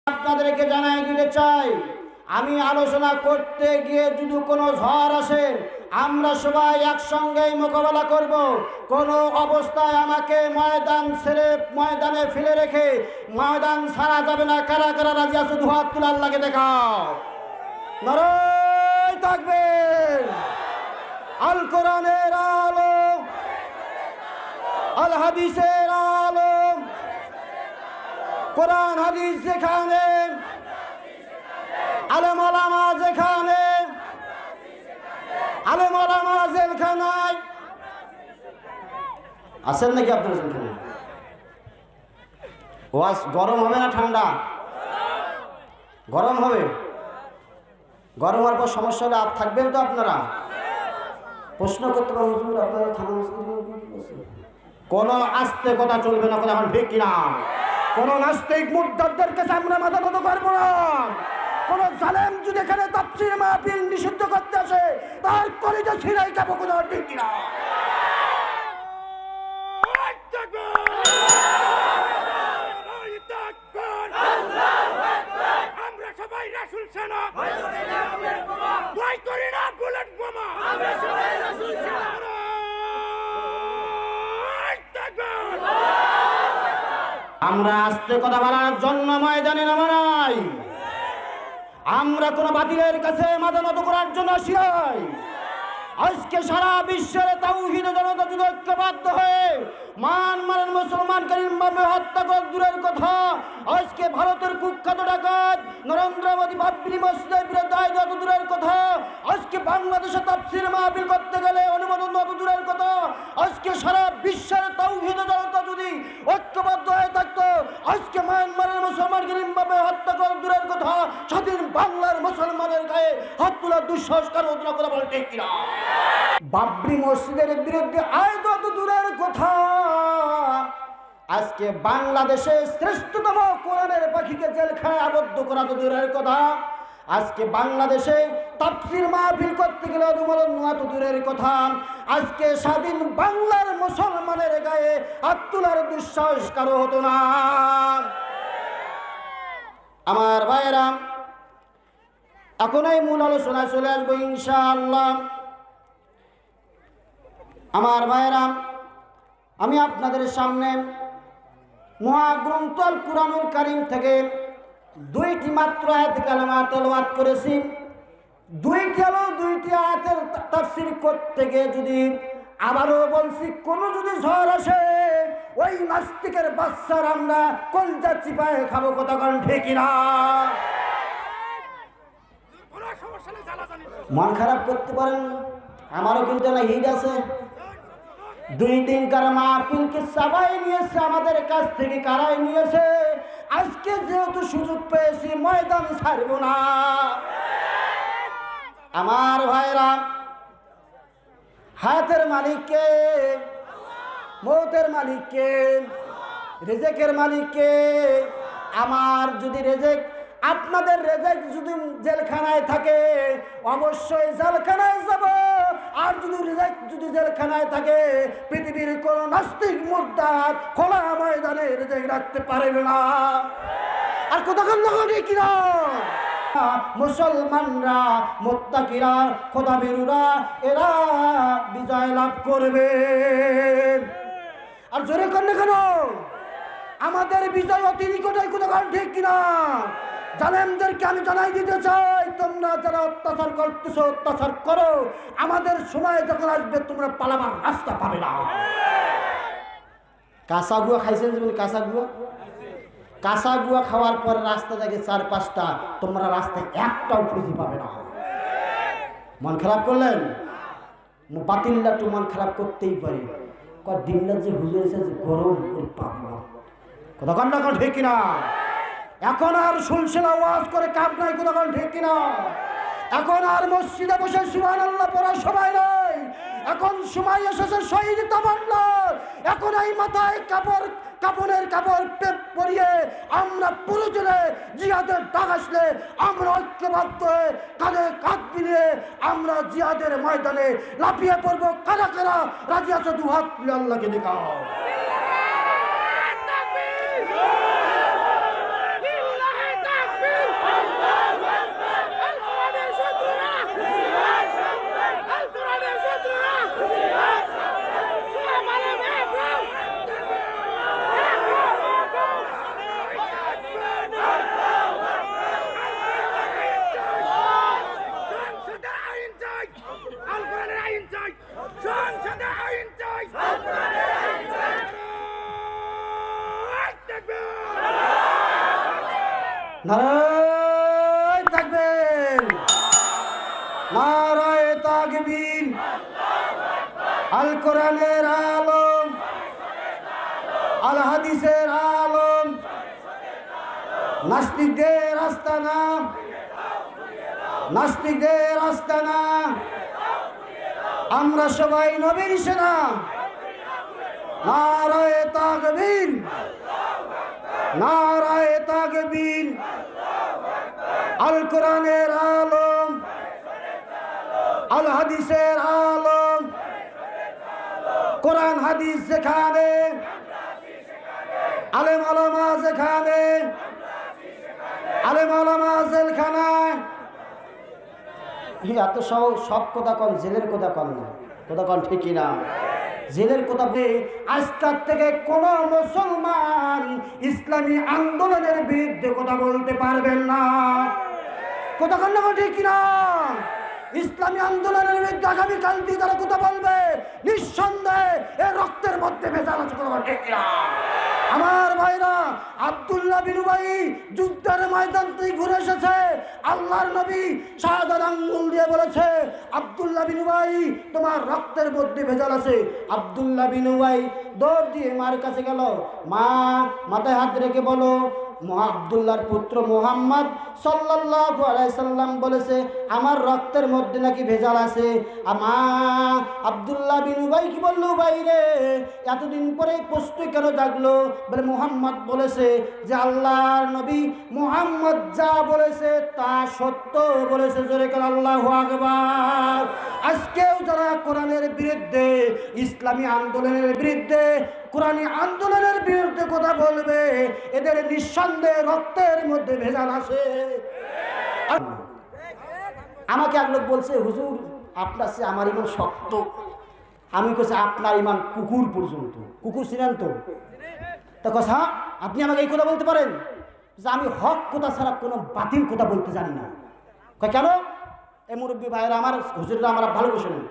আপনাদেরকে জানাই দিতে চাই, আমি আলোচনা করতে গিয়ে যদি কোনো ঝড় আসে আমরা সবাই একসঙ্গেই মোকাবেলা করব। কোনো অবস্থায় আমাকে ময়দান ছেড়ে ময়দানে ফেলে রেখে ময়দান ছাড়া যাবে না। কারা কারা রাজি আছে দু হাত তুলে আল্লাহকে দেখাও। নারায়ে তাকবীর। আল কোরআনের আলো, আল হাদিসের আলো, কোরআন হাদিস যেখানে, আলেম ওলামা যেখানে, আলেম ওলামা জেলখানায় আছেন নাকি আপনারা? জেলখানায় ওয়াজ গরম হবে না ঠান্ডা? গরম হবে। গরম হওয়ার পর সমস্যা হলে থাকবেন তো আপনারা? প্রশ্ন করতে পারেন, হুজুর আপনারা থানা কোনো আস্তে কথা চলবে না, এখন ঠিক কিনা? কোন নাস্তিক মুরতাদদের কাছে আমরা মাথা নত করবো না। কোন জালেম যদি এখানে তাফসীর মাহফিল নিষিদ্ধ করতে আসে তার কলিজা ছিঁড়াই খাবো, কোন ঠিক কিনা? আমরা সবাই রাসূল সেনা, ভয় করি না বুলেট বোমা। আমরা সবাই রাসূল সেনা। আমরা আস্তে কথা বলার জন্য ময়দানে নামা নাই। আমরা কোন বাতিলের কাছে মাথা নত করার জন্য আসি নাই। আজকে সারা বিশ্বের তাওহীদ জনতা যদি ঐক্যবদ্ধ হয়ে মানমারের মুসলমানকে নির্মমভাবে হত্যা করে দূরের কথা, আজকে ভারতের কুখ্যাত ডাকাত নরেন্দ্র মোদী বাবরি মসজিদের বিরুদ্ধে আইন অত দূরের কথা, আজকে বাংলাদেশে তাফসীর মাহফিল করতে গেলে অনুমোদন অত দূরের কথা, আজকে সারা বিশ্বের তাওহীদ জনতা যদি ঐক্যবদ্ধ হয়ে থাকতো, আজকে মায়ানমারের মুসলমানকে নির্মমভাবে হত্যা করে দূরের কথা, স্বাধীন বাংলার মুসলমানের গায়ে হাত তোলার দুঃসংস্কার হতো না। কথা বলতে কিনা? বাবরি মসজিদের বিরুদ্ধে আইন অত দূরের কথা, আজকে বাংলাদেশে শ্রেষ্ঠতম কোরআনের পাখিকে জেলখানায় আবদ্ধ করা তো দূরের কথা, আজকে বাংলাদেশে তাফসীর মাহফিল করতে গেলে অনুমোদন নেওয়া তো দূরের কথা, আজকে স্বাধীন বাংলার মুসলমানের গায়ে হাত তোলার দুঃসংস্কার হতো না। আমার ভাইয়েরা, এখন এই মূল আলোচনায় চলে আসবো ইনশাআল্লাহ। আমার ভাইয়েরা, আমি আপনাদের সামনে মহাগ্রন্থ আল কুরআনুল কারীম থেকে দুইটি মাত্র আয়াত কালামা তেলাওয়াত করেছি। দুইটি আয়াতের তাফসীর করতে গিয়ে যদি আবারও বলছি, কোনো যদি ঝড় আসে ওই নাস্তিকের বাচ্চার আমরা কলজা চিপায় খাবো। কথা কন ঠিক না? মন খারাপ করতে পারেন, আমারও কিন্তু না হিট আছে। 2 দিনকার মাহফিলকে সবাই নিয়েছে, আমাদের কাছ থেকে কারাই নিয়েছে। আজকে যেহেতু সুযোগ পেয়েছি ময়দান ছাড়ব না। আমার ভাইরা, হায়াতের মালিককে, মৌতের মালিককে, রিজেকের মালিককে। আমার যদি রেজেক, আপনাদের রেজেক যদি জেলখানায় থাকে অবশ্যই জেলখানায় যাব। আর যদি রেজেক যদি জেলখানায় থাকে, পৃথিবীর কোন নাস্তিক মুরতাদ খোলা ময়দানে রেজেক রাখতে পারবে না। আর কতক্ষণ লাগে কিনা? মুসলমানরা, মুত্তাকিরা, খোদাভীরুরা এরা বিজয় লাভ করবে। আর জোরে কর না কেন? আমাদের বিজয় অতি নিকটে। কতক্ষণ ঠিক কিনা? জালেমদেরকে আমি জানাই দিতে চাই, তোমরা যারা অত্যাচার করতেছো অত্যাচার করো, আমাদের সময় যখন আসবে তোমরা পালাবার রাস্তা পাবে না। কাঁচা গুয়া খাইছেন? যেমন কাঁচা গুয়া খাওয়ার পর রাস্তা দেখে 4-5টা, তোমরা রাস্তায় একটাও খুঁজে পাবে না। মন খারাপ করলেন? বাতিল্লা তো মন খারাপ করতেই পারে। দিনটা যে হুজুর এসে যে গরম করে পাবো। কতক্ষণ না ঠিক কিনা? এখন আর সুলসেলা ওয়াজ করে কাপ নাই। কতক্ষণ ঠিক কিনা? এখন আর মসজিদে বসে সুবহানাল্লাহ পড়ার সময় নাই। এখন সময় এসেছে শহীদ তামান্নার। এখন এই মাথায় কাপড়ের কাপড় পরিয়ে আমরা প্রয়োজনে জিহাদের ডাক আসলে আমরা ঐক্যবদ্ধ হয়ে কাঁধে কাঁধ মিলিয়ে আমরা জিহাদের ময়দানে লাফিয়ে পড়বো। কারা কারা রাজি আছে? 2 হাত তুলে আল্লাহকে দেখাও। নারায়ে তাকবীর, নারায়ে তাকবীর। আল কোরআনের আলম, আল হাদিসের আলম, নাস্তিকদের আস্তানা, নাস্তিকদের আস্তানা। আমরা সবাই নবীর সেনা। নারায়ে তাকবীর, নারায়ে তাকবীর। আল কোরআনের আলম, আল হাদিসের আলম, কোরআন হাদিস যেখানে, আলেম আলামা যেখানে, আলেম আলামা জেলখানায়। এত সব কথা কন, জেলের কথা কন না, কথা কন ঠিকই না। জেলের কথা বলে আজকাল থেকে কোন মুসলমান ইসলামী আন্দোলনের বিরুদ্ধে কথা বলতে পারবেন না। কথা কন না, ঠিক না? ইসলামী আন্দোলনের বিরুদ্ধে আগামীকাল দিয়ে যারা কথা বলবে, নিঃসন্দেহে এ রক্তের মধ্যে ভেজাল আছে। কথা ঠিক না আমার ভাইরা? আব্দুল্লাহ বিন উবাই যুদ্ধের ময়দান থেকে ঘুরে এসেছে। আল্লাহর নবী শাহাদাত আঙ্গুল দিয়ে বলেছে, আব্দুল্লাহ বিন উবাই তোমার রক্তের মধ্যে ভেজাল আছে। আব্দুল্লাহ বিন উবাই দৌড় দিয়ে মার কাছে গেল। মা, মাথায় হাত রেখে বলো, আব্দুল্লাহর পুত্র মুহাম্মদ সাল্লাল্লাহু আলাইহি সাল্লাম বলেছে আমার রক্তের মধ্যে নাকি ভেজাল আছে। মা, আব্দুল্লাহ বিন উবাই কি বললো, উবাই রে এতদিন পরে প্রশ্ন কেন জাগলো? বলে মুহাম্মদ বলেছে যে আল্লাহর নবী মুহাম্মদ যা বলেছে তা সত্য বলেছে। জোরে করে আল্লাহু আকবার। আজকেও যারা কোরআনের বিরুদ্ধে, ইসলামী আন্দোলনের বিরুদ্ধে, কোরআনী আন্দোলনের বিরুদ্ধে কথা বলবে, এদের নিঃসন্দেহে রক্তের মধ্যে ভেজাল আছে। আমাকে এক লোক বলছে, হুজুর আপনার সে আমার ইমান শক্ত। আমি বলছি আপনার ইমান কুকুর পর্যন্ত। কুকুর ছিলেন তো? তা কথা, হ্যাঁ আপনি আমাকে এই কথা বলতে পারেন যে আমি হক কথা ছাড়া কোনো বাতিল কথা বলতে জানি না। কেন? এই মুরব্বী ভাইয়েরা আমার, হুজুররা আমার ভালো বসে নেন।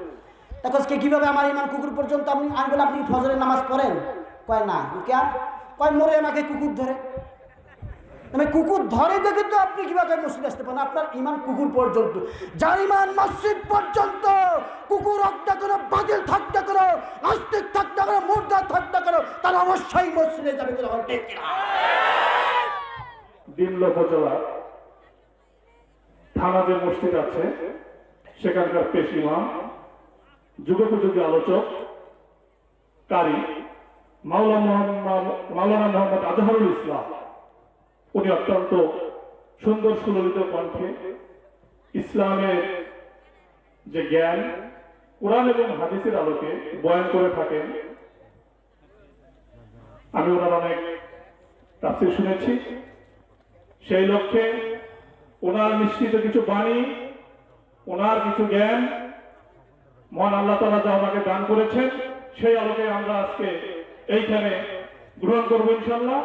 তখন কিভাবে আমার ইমান কুকুর পর্যন্ত? আমি বলে আপনি ফজরের নামাজ পড়েন? কয় না। কেন? কয় মরে আমাকে কুকুর ধরে। মানে কুকুর ধরে দেখে তো আপনি কিভাবে মসজিদ আসতে পারেন? আপনার ইমান কুকুর পর্যন্ত। যার ইমান মসজিদ পর্যন্ত, কুকুর হত্যা করো, বাতিল থাকতে করো, নাস্তিক থাকতে করো, মুরতাদ থাকতে করো, তারা অবশ্যই মসজিদে যাবে। ডিমলা উপজেলা থানা যে মসজিদ আছে সেখানকার পেশ ইমাম, যুগোপযোগী আলোচক, কারি মাওলানা মোহাম্মদ আজহারুল ইসলাম, উনি অত্যন্ত সুন্দর সুললিত কণ্ঠে ইসলামের যে জ্ঞান কোরআন এবং হাদিসের আলোকে বয়ান করে থাকেন। আমি ওনার অনেক তাফসীর শুনেছি। সেই লক্ষ্যে ওনার নিশ্চিত কিছু বাণী, ওনার কিছু জ্ঞান মহান আল্লাহ তাআলা যা ওনাকে দান করেছেন, সেই আলোকে আমরা আজকে এইখানে গ্রহণ করবো ইনশাআল্লাহ।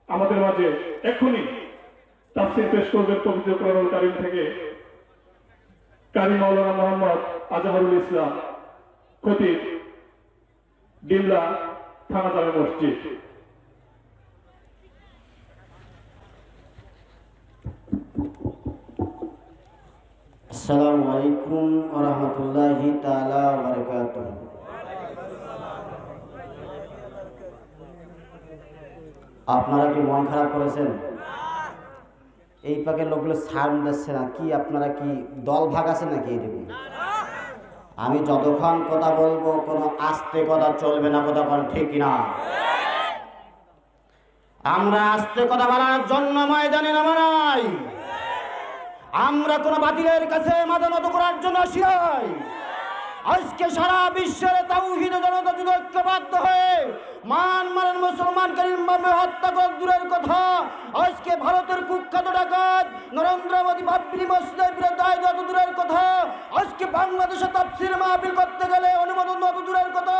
আমাদের মাঝে এক্ষুনি তাফসীর পেশ করবেন পবিত্র কোরআনুল কারীম থেকে কারি মাওলানা মোহাম্মদ আজহারুল ইসলাম, খতিব, ডিমলা থানা জামে মসজিদ। আসসালামু আলাইকুম ওয়া রাহমাতুল্লাহি তাআলা ওয়া বারাকাতুহু। আপনারা কি মন খারাপ করেছেন? এই পাকের লোকগুলো ছাড় দিচ্ছে না কি? আপনারা কি দল ভাগ আছে নাকি? এরকম আমি যতক্ষণ কথা বলবো কোনো আস্তে কথা চলবে না। কথা কোন ঠিক না? আমরা আস্তে কথা বলার জন্য ময়দানে নামা নাই। আমরা কোন বাতিলের কাছে মাথা নত করার জন্য আসি নাই। আজকে সারা বিশ্বের তাওহীদ জনতা যদি ঐক্যবদ্ধ হয়ে মানমারের মুসলমানকে নির্মমভাবে হত্যা করে দূরের কথা, আজকে ভারতের কুখ্যাত ডাকাত নরেন্দ্র মোদী বাবরি মসজিদের বিরুদ্ধে আইন দূরের কথা, আজকে বাংলাদেশে তাফসীর মাহফিল করতে গেলে অনুমোদন দূরের কথা,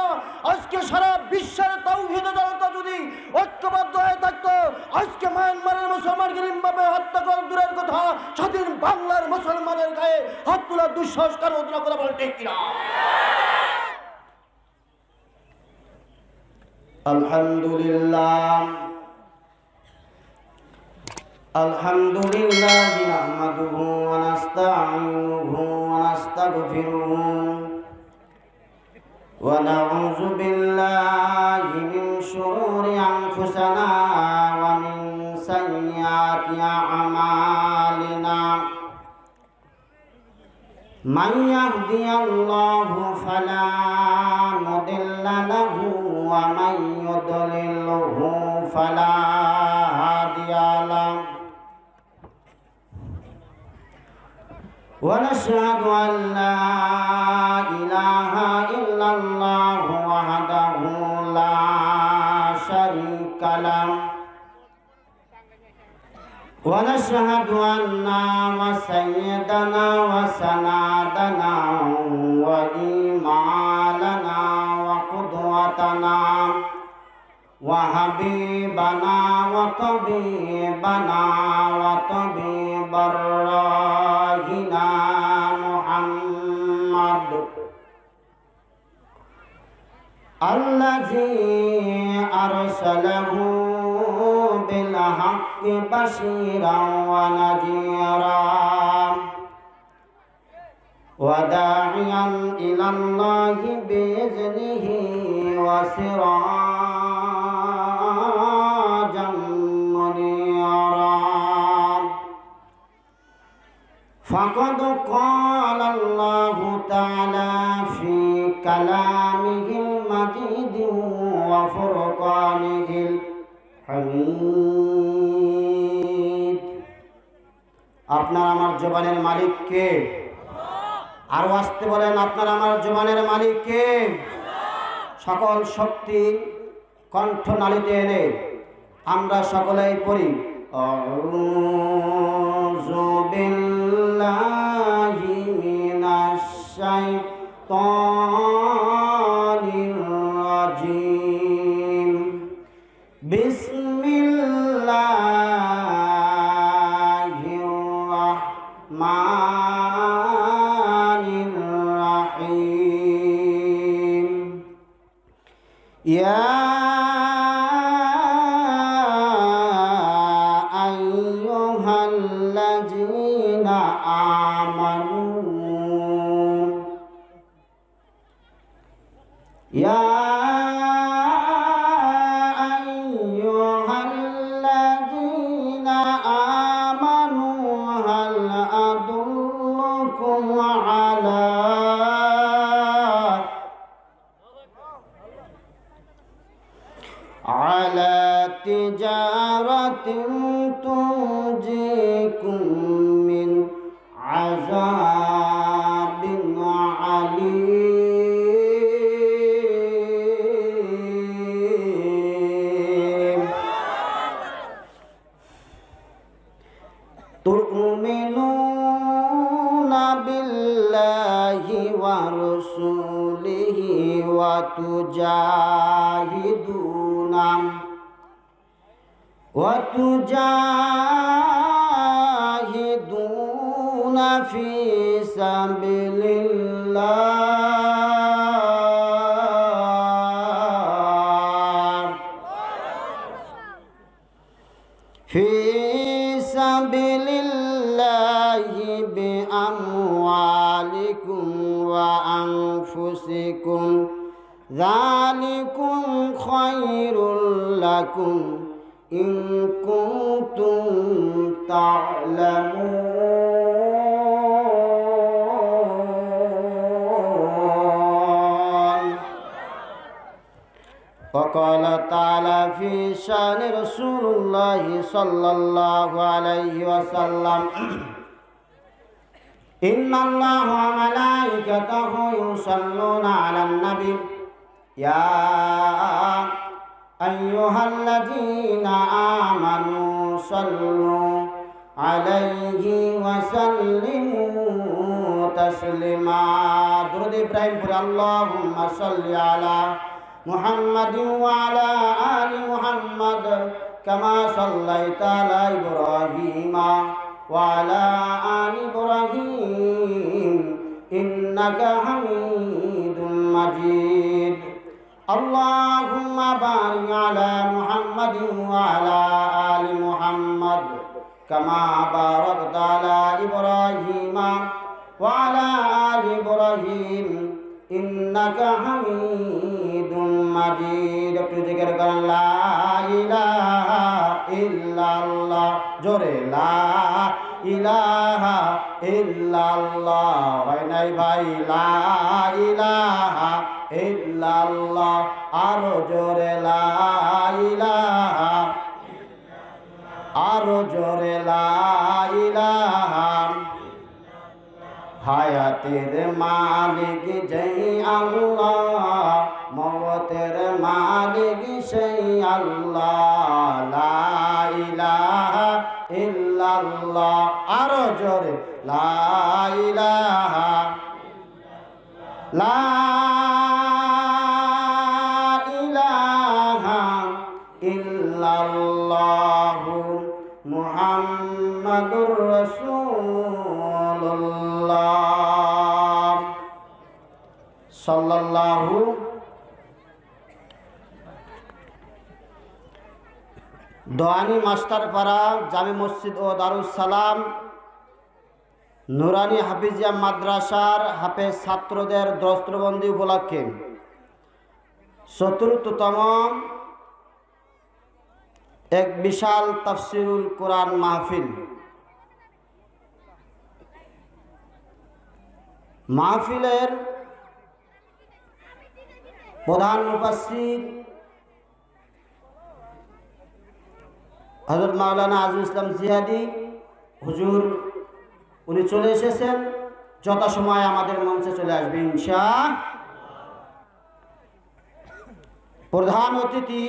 আজকে সারা বিশ্বের তাওহীদ জনতা যদি ঐক্যবদ্ধ হয়ে থাকতো, আজকে মায়ানমারের মুসলমানকে নির্মমভাবে হত্যা করে দূরের কথা, স্বাধীন বাংলার মুসলমানের গায়ে হাত তোলার দুঃসংস্কার হতো না। কথা বলে ঠিক কিনা? আলহামদুলিল্লাহ الحمد لله نحمده ونستعينه ونستغفره ونعوذ بالله من شرور أنفسنا ومن سيئات أعمالنا من يهدي الله فلا مضل له ومن يضلله فلا هادي له ونشهد أن لا إله إلا الله وحده لا شريك له ونشهد أن سيدنا وسندنا وإمامنا وقدوتنا وحبيبنا وطبيبنا وطبيب الراهنا محمد الذي أرسله بالحق بشيرا ونذيرا وداعيا إلى الله بإذنه وسراجا منيرا فقد قال الله تعالى في كلامه المجيد وفرقانه الحميد আপনার আমার জবানের মালিক কে? আরো আসতে বলেন, আপনার আমার জবানের মালিক কে? সকল শক্তি কণ্ঠনালীতে এনে আমরা সকলেই পড়ি আউযু বিল্লাহি মিনাশ শাইতানির রাজিম বিসমিল্লাহির রাহমানির রাহিম ইয়া আইয়ুহাল্লাযীনা আমানু ইয়া আইয়ুহাল্লাযীনা আমানু হাল আদুল্লুকুম على تجارة تنجيكم من عذاب عليم تؤمنون بالله ورسوله وتجاهدون في سبيل الله بأموالكم وأنفسكم ذلكم خير لكم إن كنتم تعلمون وقال تعالى في شان رسول الله صلى الله عليه وسلم إن الله وملائكته يصلون على النبي يا أيها الذين آمنوا صلوا عليه وسلموا تسليما درود إبراهيم اللهم صل على محمد وعلى آل محمد كما صليت على إبراهيم وعلى آل إبراهيم إنك حميد مجيد اللهم بارك على محمد وعلى آل محمد كما باركت على إبراهيم وعلى آل إبراهيم إنك حميد مجيد ذكر لا إله إلا الله জোরে লা ইলাহা ইল্লাল্লাহ হয় নাই ভাই লা ইলাহা ইল্লাল্লাহ আরো জোরে লা ইলাহা আরো জোরে লা ইলাহা হায়াতের মালিক যেই আল্লাহ মওতের মালিক সেই আল্লাহ লা ইলাহা ইল্লাল্লাহ আরো জোরে লা ইলাহা লা ইলাহা ইল্লাল্লাহ মুহাম্মাদুর রাসূলুল্লাহ সাল্লাল্লাহু দোয়ানি মাস্টারপাড়া জামে মসজিদ ও দারুস সালাম নুরানি হাফিজিয়া মাদ্রাসার হাফেজ ছাত্রদের দস্তবন্দি উপলক্ষে চতুর্থতম এক বিশাল তাফসিরুল কোরআন মাহফিল। মাহফিলের প্রধান মুফাসসির হযরত মাওলানা আজিজুল ইসলাম জিহাদি হুজুর উনি চলে এসেছেন, যথাসময়ে আমাদের মঞ্চে চলে আসবে ইনশাআল্লাহ। প্রধান অতিথি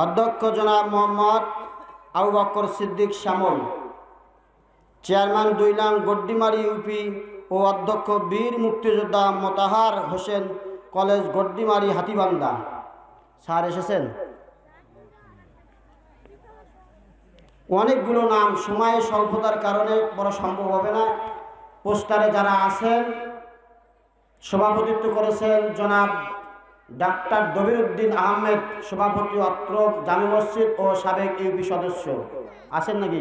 অধ্যক্ষ জনাব মোহাম্মদ আবু বকর সিদ্দিক শ্যামল, চেয়ারম্যান 2 নং গড্ডিমারি ইউপি ও অধ্যক্ষ বীর মুক্তিযোদ্ধা মোতাহার হোসেন কলেজ গড্ডিমারি হাতিবান্ধা। স্যার এসেছেন। অনেকগুলো নাম সময়ের স্বল্পতার কারণে বড় সম্ভব হবে না। পোস্টারে যারা আছেন, সভাপতিত্ব করেছেন জনাব ডাক্তার দবিরউদ্দিন আহমেদ, সভাপতি অত্র জামে মসজিদ ও সাবেক ইউপি সদস্য আছেন নাকি?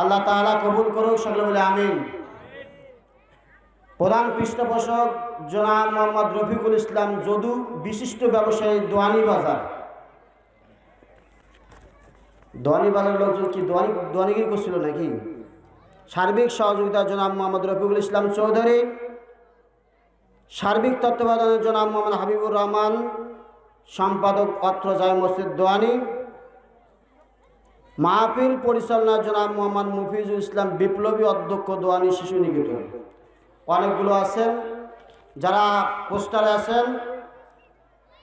আল্লাহ তাআলা কবুল করুক, সকলে বলে আমিন। প্রধান পৃষ্ঠপোষক জনাব মোহাম্মদ রফিকুল ইসলাম যদু, বিশিষ্ট ব্যবসায়ী, দোয়ানি বাজার। দোয়ানি বাজার লোকজন কি দোয়ানিগিরি করছিল নাকি? সার্বিক সহযোগিতা জনাব মোহাম্মদ রফিকুল ইসলাম চৌধুরী, সার্বিক তত্ত্বাবধানে জনাব মোহাম্মদ হাবিবুর রহমান, সম্পাদক অত্র জামে মসজিদ দোয়ানি। মাহফিল পরিচালনা জনাব মোহাম্মদ মুফিজুল ইসলাম বিপ্লবী, অধ্যক্ষ দোয়ানি শিশু নিকেতন। অনেকগুলো আছেন যারা পোস্টারে আছেন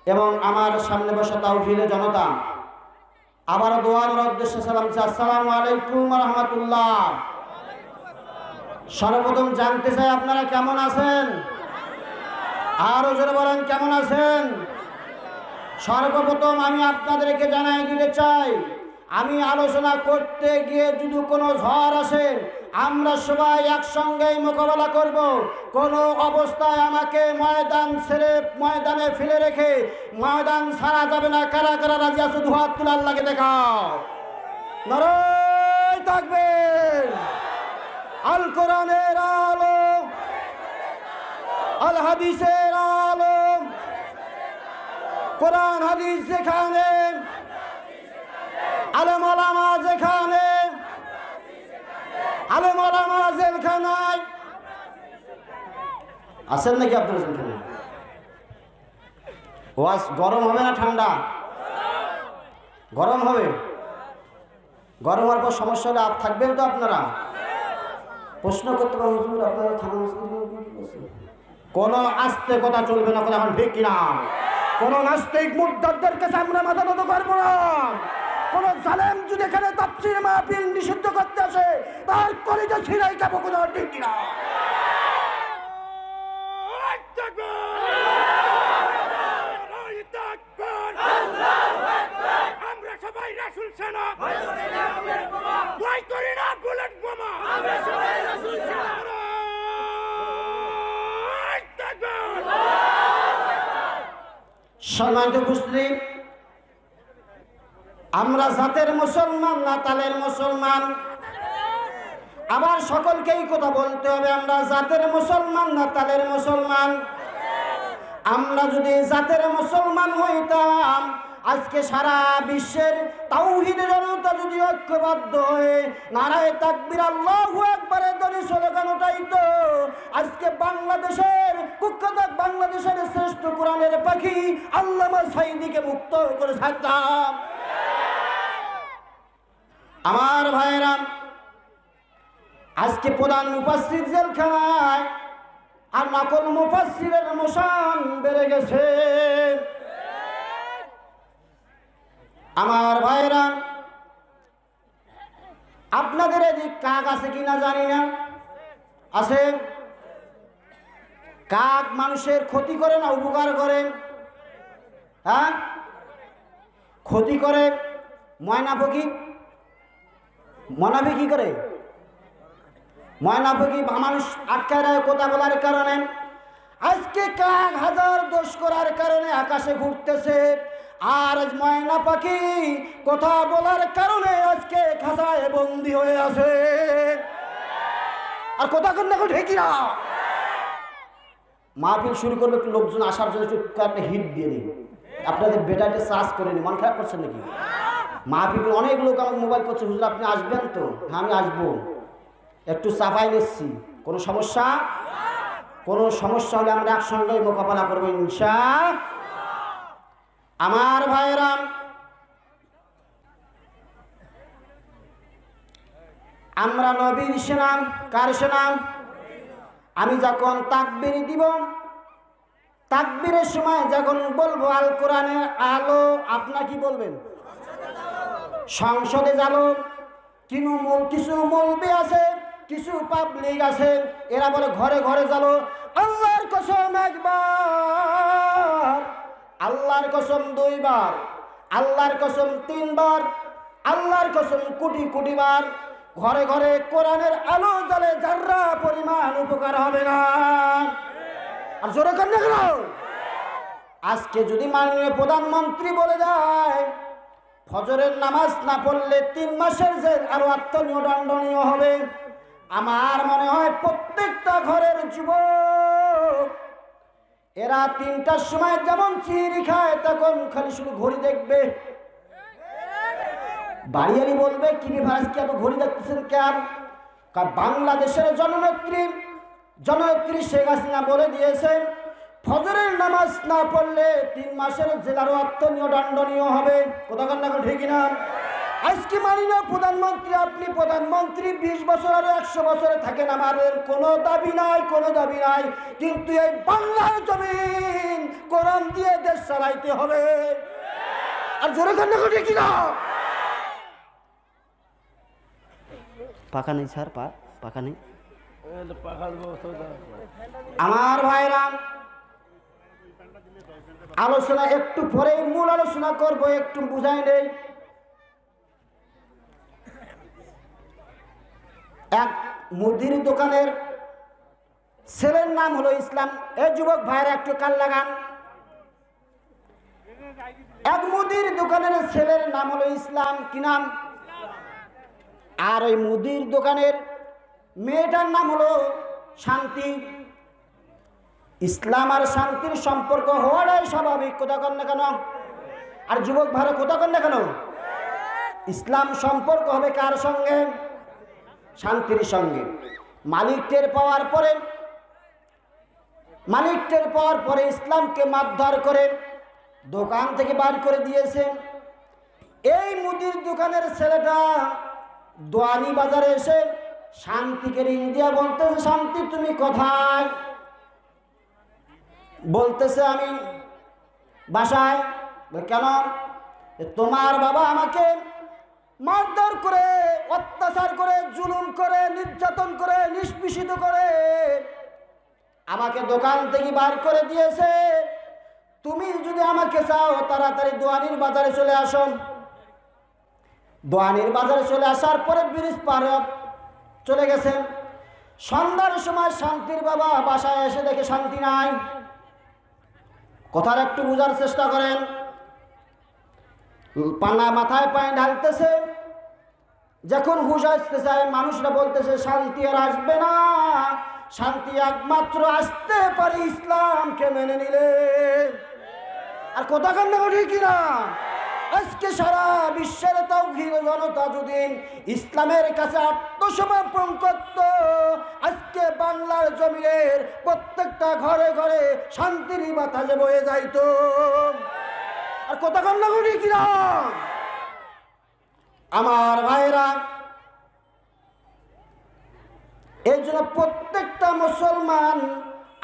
এবং আমার সামনে বসা তাওফিলে জনতা। আবার দোয়ার উদ্দেশ্যে সালাম, আসসালামু আলাইকুম ওয়া রাহমাতুল্লাহ। সর্বপ্রথম জানতে চাই আপনারা কেমন আছেন? আরো জোরে বলেন কেমন আছেন? সর্বপ্রথম আমি আপনাদেরকে জানাই দিতে চাই, আমি আলোচনা করতে গিয়ে যদি কোনো ঝড় আসে আমরা সবাই একসঙ্গেই মোকাবেলা করব। কোনো অবস্থায় আমাকে ময়দান ছেড়ে ময়দানে ফেলে রেখে ময়দান ছাড়া যাবে না। কারা কারা রাজি আছে? দুহাত তুলে আল্লাহকে দেখাও। নারায়ে তাকবীর। আল কোরআনের আলো, আল হাদিসের আলো, কোরআন হাদিস যেখানে, আলেম ওলামা যেখানে, আলেম ওলামা জেলখানায় আছেন নাকি আপনারা? জেলখানে ওয়াজ গরম হবে না ঠান্ডা? গরম হবে। গরম হওয়ার পর সমস্যা হলে থাকবেন তো আপনারা? প্রশ্ন করতে পারেন, হুজুর আপনারা থানা কোনো আস্তে কথা চলবে না, কথা এখন ঠিক কিনা? কোন নাস্তিক মুরতাদদের কাছে আমরা মাথা নত করবো না। কোন জালেম যদি এখানে তাফসীর মাহফিল নিষিদ্ধ করতে আসে তার কলিজা ছিঁড়াই খাবো, কোনো ঠিক কিনা? আমরা সবাই রাসূল সেনা, ভয় করি না বুলেট বোমা। আমরা সবাই রাসূল সেনা। সম্মানিত উপস্থিতি, আমরা জাতের মুসলমান না তালের মুসলমান? আবার সকলকেই কথা বলতে হবে, আমরা জাতের মুসলমান না তালের মুসলমান? আমরা যদি জাতের মুসলমান হইতাম, আজকে সারা বিশ্বের তাওহীদের জনতা যদি ঐক্যবদ্ধ হয়ে নারায়ে তাকবীর আল্লাহু আকবারের ধ্বনি স্লোগান উঠাইতো, আজকে বাংলাদেশের কুখ্যাত বাংলাদেশের শ্রেষ্ঠ কোরআনের পাখি আল্লামা সাঈদীকে মুক্ত করে ছাড়তাম। আমার ভাইরা, আজকে প্রধান মুফাসসির জেলখানায় আর নকল মুফাসসিরের মশান বেড়ে গেছে। আমার ভাইরা, আপনাদের এদিক কাক আছে কিনা জানি না, আছে? কাক মানুষের ক্ষতি করে না উপকার করে? হ্যাঁ, ক্ষতি করে। ময়না পাখি কি করে? ময়না পাখি মানুষ আটকায় রায় কথা বলার কারণে। আজকে কাক হাজার দোষ করার কারণে আকাশে ঘুরতেছে, আর ময়না পাখি কথা বলার কারণে আজকে খাঁচায় বন্দী হয়ে আছে। আর কথা কন দেখো ঢেকি না, মাহফিল শুরু করবে, একটু লোকজন আসার জন্য একটা হিট দিয়ে দিন। আপনাদের বেটাতে চার্জ করে নি, মন খারাপ করছেন নাকি? মাহফিল অনেক লোক আমাকে মোবাইল করছে, হুজুর আপনি আসবেন তো? হ্যাঁ আমি আসবো, একটু চাপাই নিচ্ছি। কোনো সমস্যা? কোনো সমস্যা হলে আমরা একসঙ্গে মোকাবেলা করবো ইনশাআল্লাহ। আমার ভাইরা, আমরা নবীর সেনা। কার সেনা? আমি যখন তাকবীর দিব, তাকবীরের সময় যখন বলবো আল কোরআনের আলো, আপনারা কি বলবেন? সংসদে যাবো। কিছু মৌলবি আছে, কিছু পাবলিক আছে, এরা বলে ঘরে ঘরে যাবো। আল্লাহর কসম একবার, আল্লাহর কসম দুইবার, আল্লাহর কসম তিনবার, আল্লাহর কসম কোটি কোটি বার। ঘরে ঘরে কোরআনের আলো জ্বলে, যারা পরিমাণ উপকার হবে না। আর জোরে কান না কেন? আজকে যদি মাননীয় প্রধানমন্ত্রী বলে দেয় ফজরের নামাজ না পড়লে 3 মাসের জেল আর অর্থদণ্ডনীয় হবে, আমার মনে হয় প্রত্যেকটা ঘরের যুবক এরা 3টার সময় যেমন চিড়ি খায় তখন খালি শুধু ঘড়ি দেখবে। বাড়িয়ারি বলবে কি ব্যাপার আজকে এত ঘড়ি দেখতেছেন কেন? কারণ বাংলাদেশের জননেত্রী শেখ হাসিনা বলে দিয়েছেন ফজরের নামাজ না পড়লে 3 মাসের জেলার অর্থদণ্ডনীয় হবে। কোথাকার না ঠিক না? আজকে মানি না প্রধানমন্ত্রী, আপনি প্রধানমন্ত্রী 20 বছর আর 100 বছরে থাকেন, আমাদের কোনো দাবি নাই, কোনো দাবি নাই, কিন্তু এই বাংলার জমিন কোরআন দিয়ে দেশ চালাইতে হবে। আর জোরে কান্না করে ঠিক না? পাকা নেই স্যার, পাকা নেই। আমার ভাইরা, আলোচনা একটু পরে মূল আলোচনা করব, একটু বুঝাই নেই। এক মুদির দোকানের ছেলের নাম হলো ইসলাম। এই যুবক ভাইরা একটু কান লাগান। এক মুদির দোকানের ছেলের নাম হলো ইসলাম। কি নাম? আর ওই মুদির দোকানের মেয়েটার নাম হলো শান্তি। ইসলাম আর শান্তির সম্পর্ক হওয়াটাই স্বাভাবিক। কোথা কর না কেন? আর যুবক ভাইরা কোথা কর না কেন? ইসলাম সম্পর্ক হবে কার সঙ্গে? শান্তির সঙ্গে। মালিক টের পাওয়ার পরে ইসলামকে মারধর করে দোকান থেকে বার করে দিয়েছে। এই মুদির দোকানের ছেলেটা দোয়ানি বাজারে এসে শান্তিকে রিং দিয়া বলতেছে, শান্তি তুমি কোথায়? বলতেছে আমি বাসায়। কেন? তোমার বাবা আমাকে মারধর করে, অত্যাচার করে, জুলুম করে, নির্যাতন করে, নিষ্পেষিত করে আমাকে দোকান থেকে বার করে দিয়েছে। তুমি যদি আমাকে চাও তাড়াতাড়ি দোয়ানির বাজারে চলে আসো। দোয়ানির বাজারে চলে আসার পরে ব্রিজ পার চলে গেছে। সন্ধ্যার সময় শান্তির বাবা বাসায় এসে দেখে শান্তি নাই। কথার একটু বোঝার চেষ্টা করেন। পানা মাথায় পায়ে ঢালতেছে। যখন হুশ আসতে চায় মানুষরা বলতেছে শান্তি আর আসবে না, শান্তি একমাত্র আসতে পারে ইসলামকে মেনে নিলে। আর কথা কান্না করি কিনা? আজকে সারা বিশ্বের তাওহীদ জনতা যদি ইসলামের কাছে আত্মসমর্পণ করত, আজকে বাংলার জমিনের প্রত্যেকটা ঘরে ঘরে শান্তির বাতাসে বয়ে যাইত। আর কথা কান্না করি কিনা? আমার ভাইরা, এই জন্য প্রত্যেকটা মুসলমান,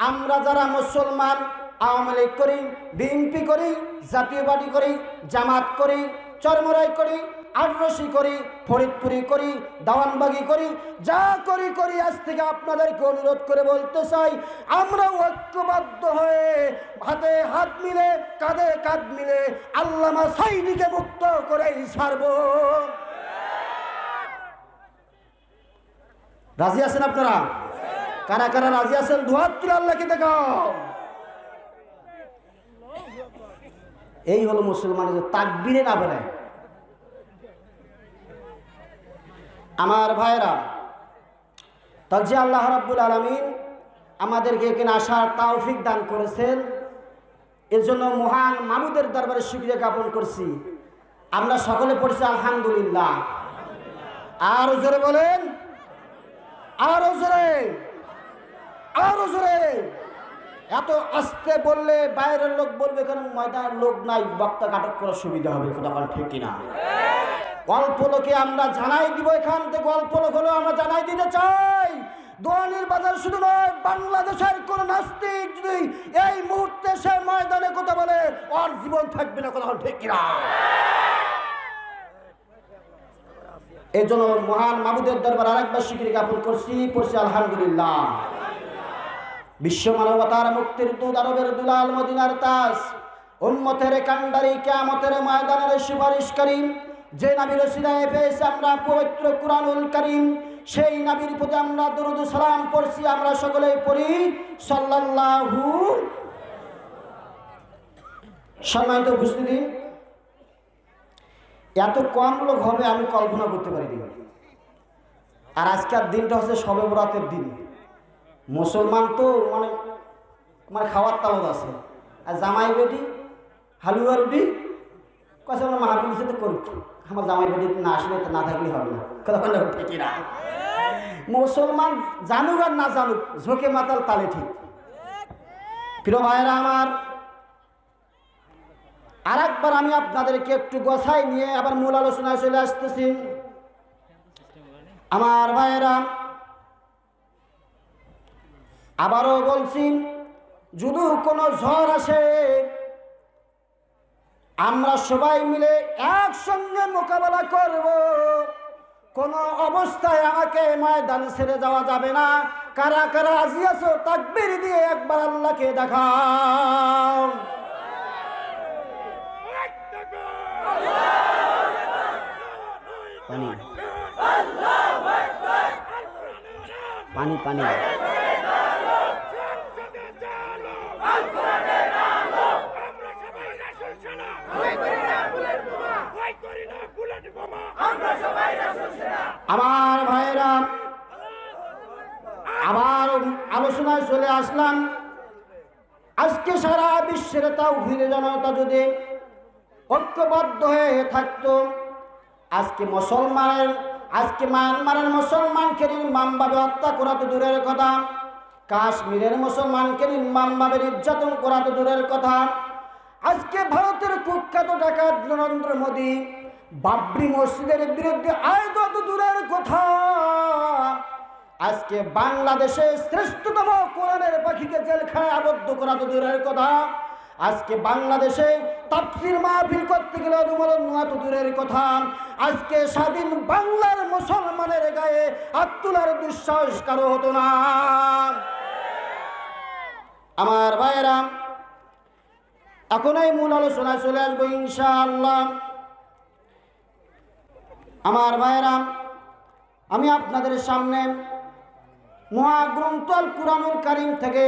আমরা যারা মুসলমান, আওয়ামী লীগ করি, বিএনপি করি, জাতীয় পার্টি করি, জামাত করি, চরমরাই করি, আটরশি করি, ফরিদপুরি করি, দাওয়ানবাগি করি, যা করি করি, আজ থেকে আপনাদেরকে অনুরোধ করে বলতে চাই, আমরা ঐক্যবদ্ধ হয়ে হাতে হাত মিলে কাঁধে কাঁধ মিলে আল্লামা সাঈদীকে মুক্ত করেই ছাড়ব। রাজি আছেন আপনারা? কারা কারা রাজি আছেন? দুহাত তুলে আল্লাহকে দেখাও। এই হলো মুসলমানের তাকবীরে না বেড়ায়। আমার ভাইরা, তার যে আল্লাহ রাব্বুল আলামিন আমাদেরকে এখানে আসার তৌফিক দান করেছেন, এর জন্য মহান মাবুদের দরবারে শুকরিয়া জ্ঞাপন করছি। আমরা সকলে পড়ছি আলহামদুলিল্লাহ। আরো জোরে বলেন, আরো জোরে, আরো জোরে। এত আস্তে বললে বাইরের লোক বলবে কেন ময়দানের লোক নাই, বক্তা কাটক করার সুবিধা হবে। কথা বল ঠিক কিনা? অল্প লোকে আমরা জানাই দিব, এখান থেকে অল্প লোক হলেও আমরা জানাই দিতে চাই। দোয়ানির বাজার শুধু নয়, বাংলাদেশের কোন নাস্তিক যদি এই মুহূর্তে সে ময়দানে কথা বলে, ওর জীবন থাকবে না। কথা বল ঠিক কিনা? এই জন্য মহান মাবুদের দরবার আরেকবার স্বীকৃতি জ্ঞাপন করছি, পড়ছি আলহামদুলিল্লাহ। বিশ্ব মানবতার মুক্তির দূত, আরবের দুলাল, মদিনার তাজ, উম্মতের কান্ডারি, কিয়ামতের ময়দানের সুপারিশকারী, যে নবীর ওসিলায় পেয়েছে আমরা পবিত্র কুরআনুল কারীম, সেই নবীর প্রতি আমরা দরুদ সালাম পড়ছি। আমরা সকলেই পড়ি সাল্লাল্লাহু। সম্মানিত উপস্থিতি, এত কম লোক হবে আমি কল্পনা করতে পারিনি। আর আজকের দিনটা হচ্ছে শবে বরাতের দিন। মুসলমান তো মানে খাওয়ার তালদ আছে। আর জামাই বেটি হালুয়া রুটি কাছে আমরা মাহাপুলির সাথে করি, আমার জামাই বেটি না আসলে না থাকলে হবে না। কথা বলে ঠিকই না? মুসলমান জানুক আর না জানুক, ঝোঁকে মাতাল তালে ঠিক। প্রিয় ভাইয়েরা আমার, আর একবার আমি আপনাদেরকে একটু গোছাই নিয়ে আবার মূল আলোচনায় চলে আসতেছি। আমার ভাইয়েরা, আবারও বলছি, যদি কোনো ঝড় আসে আমরা সবাই মিলে একসঙ্গে মোকাবেলা করব। কোনো অবস্থায় আমাকে ময়দান ছেড়ে যাওয়া যাবে না। কারা কারা রাজি আছো তাকবীর দিয়ে একবার আল্লাহকে দেখাও। পানি পানি পানি আমার ভাইরা, আবার আলোচনায় চলে আসলাম। আজকে সারা বিশ্বের তাওহীদ জনতা যদি ঐক্যবদ্ধ হয়ে থাকতো, আজকে মায়ানমারের মুসলমানকে নির্মমভাবে হত্যা করা তো দূরের কথা, কাশ্মীরের মুসলমানকে নির্মমভাবে নির্যাতন করা তো দূরের কথা, আজকে ভারতের কুখ্যাত ডাকাত নরেন্দ্র মোদী বাবরি মসজিদের বিরুদ্ধে আইন তো দূরের কথা, আজকে বাংলাদেশে শ্রেষ্ঠতম কোরআনের পাখিকে জেলখানায় আবদ্ধ করা তো দূরের কথা, আজকে বাংলাদেশে তাফসীর মাহফিল করতে গেলে অনুমোদন নেওয়া তো দূরের কথা, আজকে স্বাধীন বাংলার মুসলমানের গায়ে হাত তোলার দুঃসাহস কারো হতো না। আমার ভাইয়েরা, এখন এই মূল আলোচনায় চলে আসবো ইনশাআল্লাহ। আমার ভাইয়েরা, আমি আপনাদের সামনে মহাগ্রন্থ আল কুরআনুল কারীম থেকে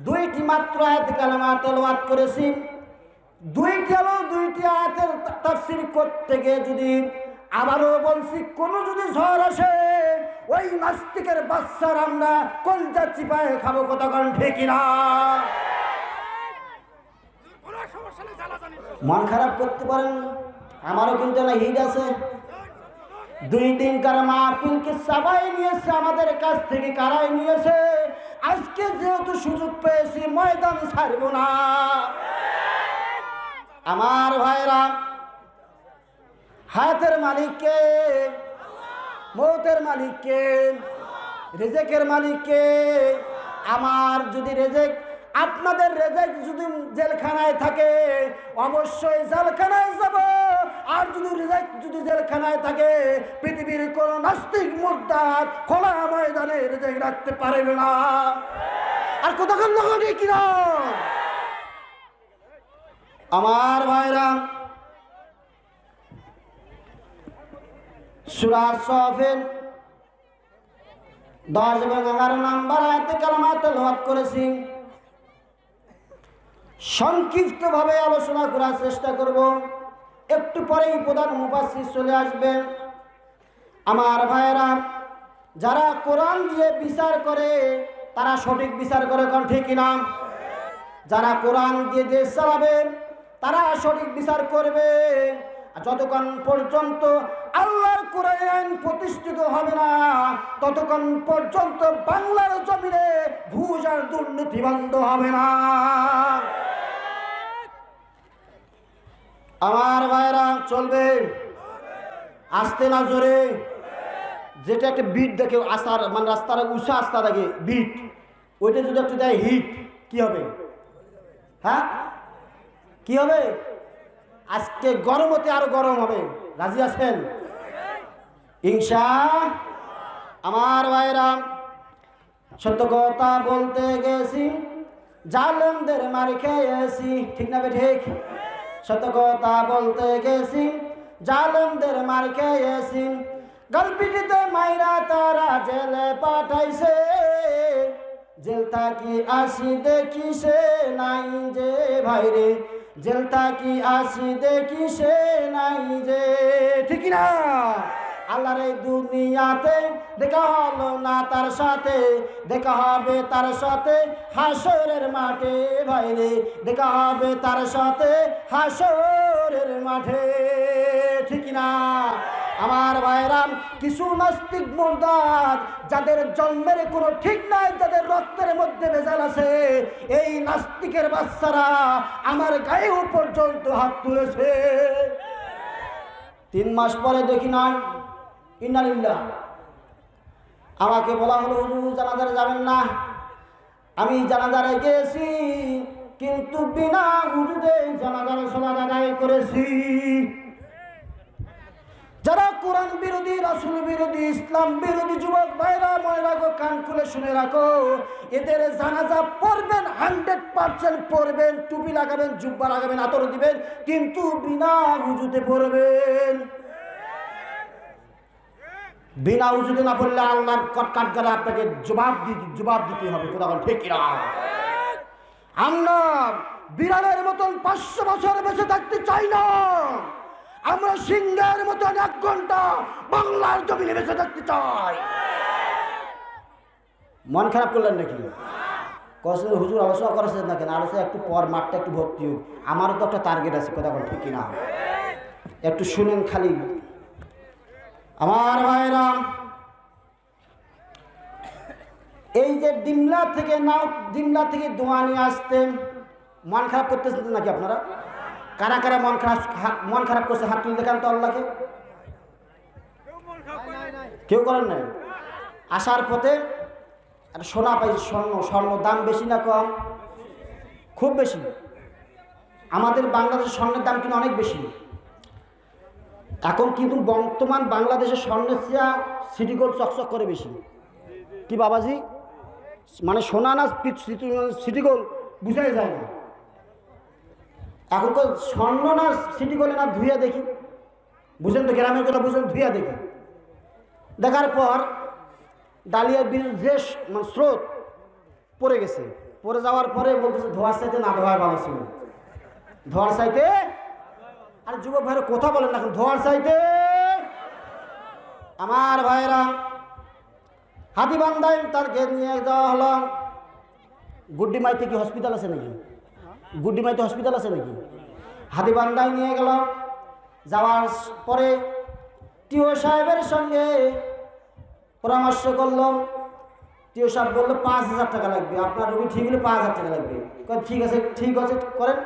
দুইটি মাত্র আয়াত কালামা তেলাওয়াত করেছি। দুইটি আয়াতের তাফসীর করতে গিয়ে যদি আবারও বলছি, কোন যদি ঝড় আসে ওই নাস্তিকের বাচ্চার আমরা কলজা চিপায় খাবো, কথা কোন ঠিক না? মন খারাপ করতে পারেন, আমারও কিন্তু না হিট আছে। 2 দিনকার মাহফিলকে সবাই নিয়েছে, আমাদের কাছ থেকে কারাই নিয়েছে। আজকে যেহেতু সুযোগ পেয়েছি, ময়দান ছাড়ব না। আমার ভাইরা, হায়াতের মালিককে, মৌতের মালিককে, রিজেকের মালিককে। আমার যদি রেজেক, আপনাদের রেজেক যদি জেলখানায় থাকে, অবশ্যই জেলখানায় যাব। আর যদি রেজেক যদি জেলখানায় থাকে, পৃথিবীর কোন নাস্তিক মুরতাদ খোলা ময়দানে রেজেক রাখতে পারবে না। আর কতক্ষণ লাগে কিনা? আমার ভাইরা, সূরা সাফের 10 এবং 11 নম্বর আয়াতে কালেমা তেলাওয়াত করেছি। সংক্ষিপ্তভাবে আলোচনা করার চেষ্টা করব, একটু পরেই প্রধান মুফাসসির চলে আসবেন। আমার ভাইরা, যারা কোরআন দিয়ে বিচার করে তারা সঠিক বিচার করে, কোন ঠিক না? যারা কোরআন দিয়ে দেশ চালাবে তারা সঠিক বিচার করবে। যতক্ষণ পর্যন্ত আল্লাহর কোরআন আইন প্রতিষ্ঠিত হবে না, ততক্ষণ পর্যন্ত বাংলার জমিনে ঘুষ আর দুর্নীতি বন্ধ হবে না। আমার ভাইরা, চলবে আসতে না জোরে। যেটা একটা বিট দেখে আসার, মানে রাস্তার উঁচা রাস্তা দেখে বিট, ওইটা যদি একটু দেয় হিট, কি হবে? হ্যাঁ, কি হবে? আজকে গরম হতে আরো গরম হবে। রাজি আছেন ইনশাআল্লাহ? আমার ভাইরা, সত্য কথা বলতে গেছি, জালেমদের মার খেয়েছি, ঠিক না? ঠিক। সত্য কথা বলতে গেছি, জালেমদের মার খেয়েছি। গলপিটিতে মাইরা তারা জেলে পাঠাইছে, জেল থাকি আসি দেখি সে নাই যে ভাইরে, জেল থাকি আসি দেখি সে নাই যে, ঠিক না? আল্লাহর এই দুনিয়াতে দেখা হলো না তার সাথে, দেখা হবে তার সাথে হাসরের মাঠে ভাইরে, দেখা হবে তার সাথে হাসরের মাঠে, ঠিক না? আমার ভাইরাম, কিছু নাস্তিক মুরতাদ যাদের জন্মের কোনো ঠিক নাই, যাদের রক্তের মধ্যে ভেজাল আছে, এই নাস্তিকের বাচ্চারা আমার গায়েও পর্যন্ত হাত তুলেছে। 3 মাস পরে দেখি না, ইন্নালিল্লাহ, আমাকে বলা হলো হুজুর জানাজারে যাবেন না। আমি জানাজারে গেছি, কিন্তু বিনা হুজুরে জানাজারে সালাত আদায় করেছি। যারা কোরআন বিরোধী, রাসূল বিরোধী, ইসলাম বিরোধী যুবক ভাইরা, মনে রাখো, কান খুলে শুনে রাখো, এদের জানাজা পড়বেন, 100% পড়বেন, টুপি লাগাবেন, জুব্বা লাগাবেন, আতর দিবেন, কিন্তু বিনা হুজুতে পড়বেন। বিনা হুজুতে না পড়লে আল্লাহর কাঠগড়ায় আপনাকে জবাব দিতে হবে, কোথাও ঠিক না? আমরা বিড়ালের মতন 500 বছর বেঁচে থাকতে চাই না। আমরা সিংহের মতন 1 ঘন্টা বাংলার জমিনে বেঁচে থাকতে চাই। মন খারাপ করলেন নাকি? কষ্ট হুজুর আলোচনা করেছেন না কেন? আলোচনা একটু পর, মাঠটা একটু ভর্তি হোক, আমারও তো একটা টার্গেট আছে, কথা বল ঠিক না? একটু শুনেন খালি। আমার ভাইরা, এই যে ডিমলা থেকে দোয়া নিয়ে আসতেন, মন খারাপ করতেছেন নাকি আপনারা? কারা কারা মন খারাপ করছে হাত তুলে দেখান তো আল্লাহকে। কেউ করেন নাই? আসার পথে একটা সোনা পাইছে, স্বর্ণ দাম বেশি না কম? খুব বেশি। আমাদের বাংলাদেশের স্বর্ণের দাম কিন্তু অনেক বেশি। এখন কিন্তু বর্তমান বাংলাদেশের স্বর্ণের চেয়ে সিটি গোল্ড চকচক করে বেশি। কি বাবাজি, মানে সোনা না সিটি গোল্ড বুঝাই যায় না। এখন তো স্বর্ণ না সিটি গোল্ড না, ধুইয়া দেখি, বুঝেন তো, গ্রামের কথা বুঝেন, ধুইয়া দেখি। দেখার পর ডালিয়ার বিরুদ্ধে মানে স্রোত পড়ে গেছে, পড়ে যাওয়ার পরে বলতেছে ধোয়ার চাইতে না ধোয়া ভালো ছিল। ধোয়ার চাইতে, আর যুবক ভাইরা কথা বলেন না, ধোয়ার চাইতে। আমার ভাইরা হাতিবান্ধায় তারকে নিয়ে যাওয়া হলো। গুড্ডি মাইতে কি হসপিটাল আছে নাকি? গুড্ডি মাইতে হসপিটাল আছে নাকি? হাতিবান্ধায় নিয়ে গেল। যাওয়ার পরে টিও সাহেবের সঙ্গে পরামর্শ করলাম। টিও সাহেব বললো 5,000 টাকা লাগবে, আপনার রোগী ঠিক হলে 5,000 টাকা লাগবে। ঠিক আছে, ঠিক আছে করেন।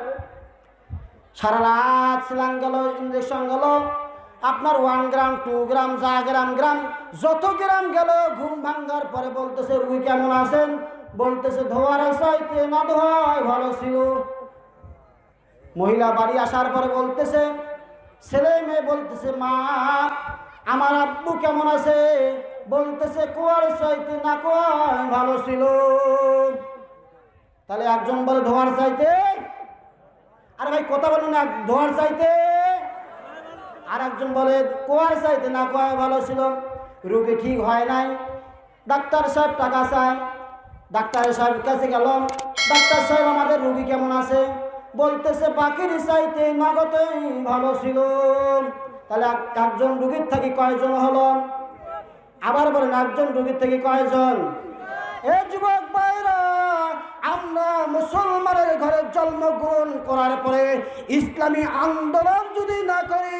সারা রাত সিলান গেল, ইঞ্জেকশন গেল, আপনার 1 গ্রাম 2 গ্রাম যা গ্রাম যত গ্রাম গেল। ঘুম ভাঙ্গার পরে বলতেছে রুগী কেমন আছেন? বলতেছে ধোয়ার চাইতে না ধোয়াই ভালো ছিল। মহিলা বাড়ি আসার পরে বলতেছে, ছেলে মেয়ে বলতেছে মা আমার আব্বু কেমন আছে? বলতেছে কুয়ার চাইতে না কুয়াই ভালো ছিল। তাহলে একজন বলে ধোয়ার চাইতে, আরে ভাই কথা বলুন না, ধোয়ার চাইতে। আর একজন বলে কুয়ার চাইতে না কুয়াই ভালো ছিল। রোগী ঠিক হয় নাই, ডাক্তার সাহেব টাকা চায়। ডাক্তার সাহেবের কাছে গেলাম, ডাক্তার সাহেব আমাদের রোগী কেমন আছে? বলতেছে বাকির চাইতে নগদেই ভালো ছিল। তাহলে একজন রোগীর থেকে কয়জন হলো? আবার বলেন একজন রোগীর থেকে কয়জন? এ যুবক ভাইরা, আমরা মুসলমানের ঘরে জন্মগ্রহণ করার পরে ইসলামী আন্দোলন যদি না করি,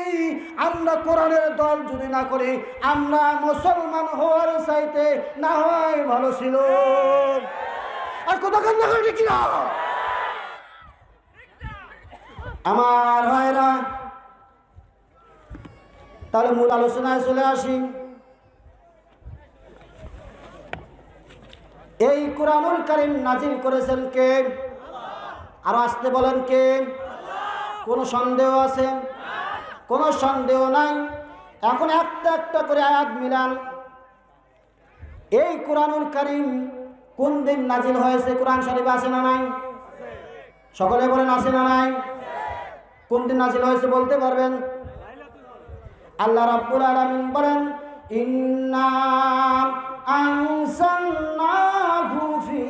আমরা কোরআনের দল যদি না করি, আমরা মুসলমান হওয়ার চাইতে না হয় ভালো ছিল। আর কথা কান্না করে কি না? আমার ভাইরা, তাহলে মূল আলোচনায় চলে আসি। এই কুরআনুল কারীম নাজিল করেছেন কে? আর আসতে বলেন কে? কোনো সন্দেহ আছে? কোনো সন্দেহ নাই। এখন একটা একটা করে আয়াত মিলান। এই কুরআনুল কারীম কোন দিন নাজিল হয়েছে? কোরআন শরীফে আছে না নাই? সকলে বলেন আছে না নাই? কোন দিন নাজিল হয়েছে বলতে পারবেন? আল্লাহ রাব্বুল আলামিন বলেন ইন্না আনসালনাহু ফি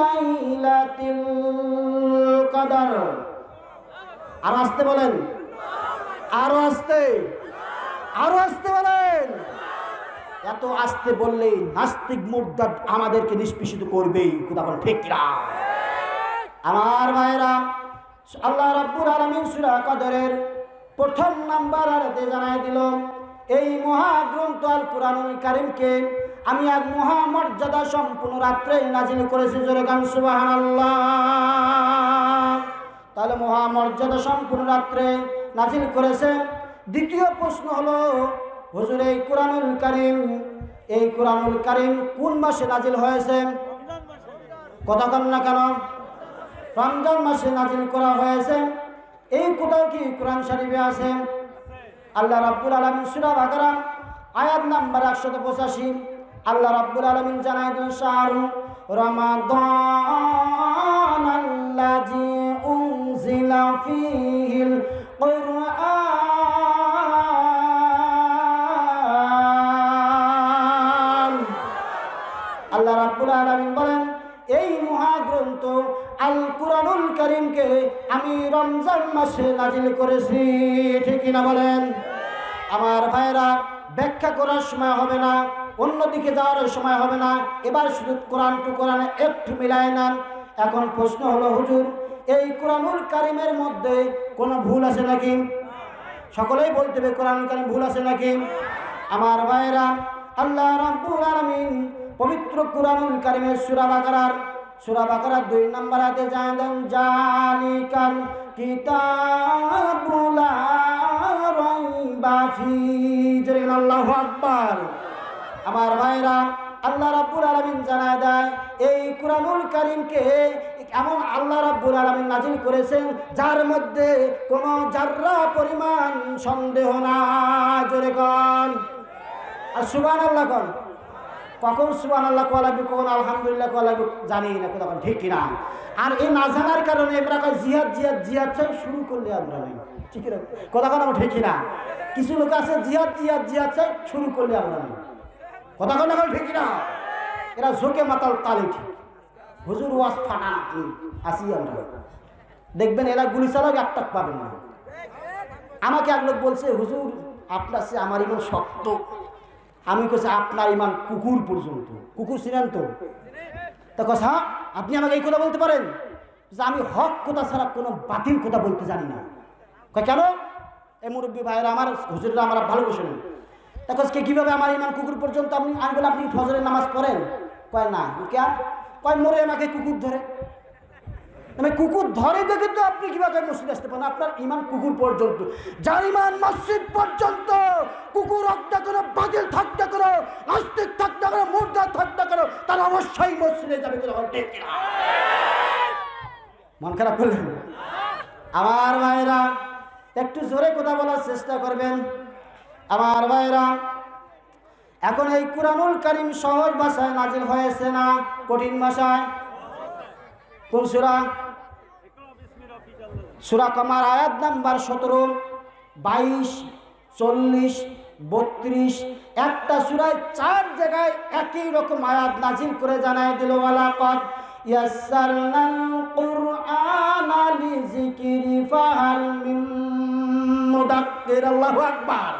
লাইলাতিল কদর। আর আসতে বলেন, আরো আসতে, আরো আসতে বলেন। এত আসতে বললেই নাস্তিক মুরতাদ আমাদেরকে নিষ্পেষিত করবেই। কথা বলেন ঠিক না? আমার ভাইরা, আল্লাহ রাব্বুল আলামিন সূরা কদরের প্রথম নাম্বার আয়াতে জানাই দিল এই মহাগ্রন্থ আল কুরআনুল কারীমকে আমি এক মহামর্যাদা সম্পূর্ণ রাত্রে নাজিল করেছি। জোরে গান সুবহানাল্লাহ। তাহলে মহামর্যাদা সম্পূর্ণ রাত্রে নাজিল করেছে। দ্বিতীয় প্রশ্ন হলো হুজুর এই কুরআনুল কারীম কোন মাসে নাজিল হয়েছে? কথা কন না কেন? রমজান মাসে নাজিল করা হয়েছে। এই কোথাও কি কোরআন শরীফে আছে? আল্লাহ রাব্বুল আলামিন সূরা বাকারা আয়াত নাম্বার 185 আল্লাহ রাব্বুল আলামিন জানায় দেন শাহরু রমাদানাল্লাযী উনজিলা ফীহিল কুরআন। আল্লাহ রাব্বুল আলামিন বলেন এই মহাগ্রন্থ আল কুরআনুল কারীমকে আমি রমজান মাসে নাজিল করেছি। ঠিক না বলেন? আমার ভাইরা, ব্যাখ্যা করার সময় হবে না, অন্যদিকে যাওয়ার সময় হবে না। এবার শুধু কোরআন টু কোরআনে একটু মিলাই নেন। এখন প্রশ্ন হলো হুজুর এই কুরআনুল কারীমের মধ্যে কোনো ভুল আছে নাকি? সকলেই বলতে হবে কোরআনুল কারীম ভুল আছে নাকি? আমার ভাইরা, আল্লাহ রাব্বুল আলামিন পবিত্র কুরআনুল কারীমের সূরা বাকারার 2 নম্বর আয়াতে জানান জালিকাল কিতাবু লা রাইবা ফীহি। আল্লাহু আকবার। আমার ভাইরা, আল্লাহ রাব্বুল আলামিন জানায় দেয় এই কুরআনুল কারীমকে এমন আল্লাহ রাব্বুল আলামিন নাজিল করেছেন যার মধ্যে কোনো জাররা পরিমাণ সন্দেহ নাই। জোরে কোন আর সুবহানাল্লাহ কোন। কখন সুবহানাল্লাহ কোয়া লাগবে, কখন আলহামদুলিল্লাহ কোয়া লাগবে জানি না। কথা ঠিক কিনা? আর এই না জানার কারণে আমরা জিহাদ জিহাদ জিহাদ চাই শুরু করলে আমরা নেই। ঠিক না? কথা কথা ঠিক কিনা? কিছু লোক আছে জিহাদ জিহাদ জিহাদ চাই শুরু করলে আমরা নেই। কথা কথা ঠিক কিনা? এরা ঝোঁকে মাতাল তালে ঠিক। হুজুর ওয়াজ ফাটা আসি আমরা। দেখবেন এরা গুলি চালাক একটা পাবেন না। আমাকে এক লোক বলছে, হুজুর আপনার সে আমার ইমান শক্ত। আমি বলছি আপনার ইমান কুকুর পর্যন্ত। কুকুর ছিলেন তো? তা কথা হ্যাঁ, আপনি আমাকে এই কথা বলতে পারেন যে আমি হক কথা ছাড়া কোনো বাতিল কথা বলতে জানি না। কয় কেন? এই মুরব্বী ভাইয়েরা আমার, হুজুররা আমার ভালোবাসেন। তা কে কীভাবে আমার ইমান কুকুর পর্যন্ত? আমি বলে আপনি ফজরের নামাজ পড়েন? কয় না। কে? কয় মরে আমাকে কুকুর ধরে। আমি কুকুর ধরে দেখে তো আপনি কিভাবে মসজিদ আসতে পারেন? আপনার ইমান কুকুর পর্যন্ত। যার ইমান মসজিদ পর্যন্ত, কুকুর হত্যা করো, বাতিল থাকতে করো, নাস্তিক থাকতে করো, মুর্দা থাকতে করো, তারা অবশ্যই মসজিদে যাবে। মন খারাপ করলেন? আমার ভাইরা একটু জোরে কথা বলার চেষ্টা করবেন। আমার ভাইরা, এখন এই কুরআনুল কারীম সহজ ভাষায় নাজিল হয়েছে না কঠিন ভাষায়? কোন সূরা? সূরা কমার আয়াত নাম্বার 17, 22, 40, 32। একটা সূরায় 4 জায়গায় একই রকম আয়াত নাজিল করে জানায় দিল, ওয়ালাকাদ ইয়াসসারনাল কুরআনা লিযিকরি ফাহাল মিন মুদাক্কির। আল্লাহু আকবার।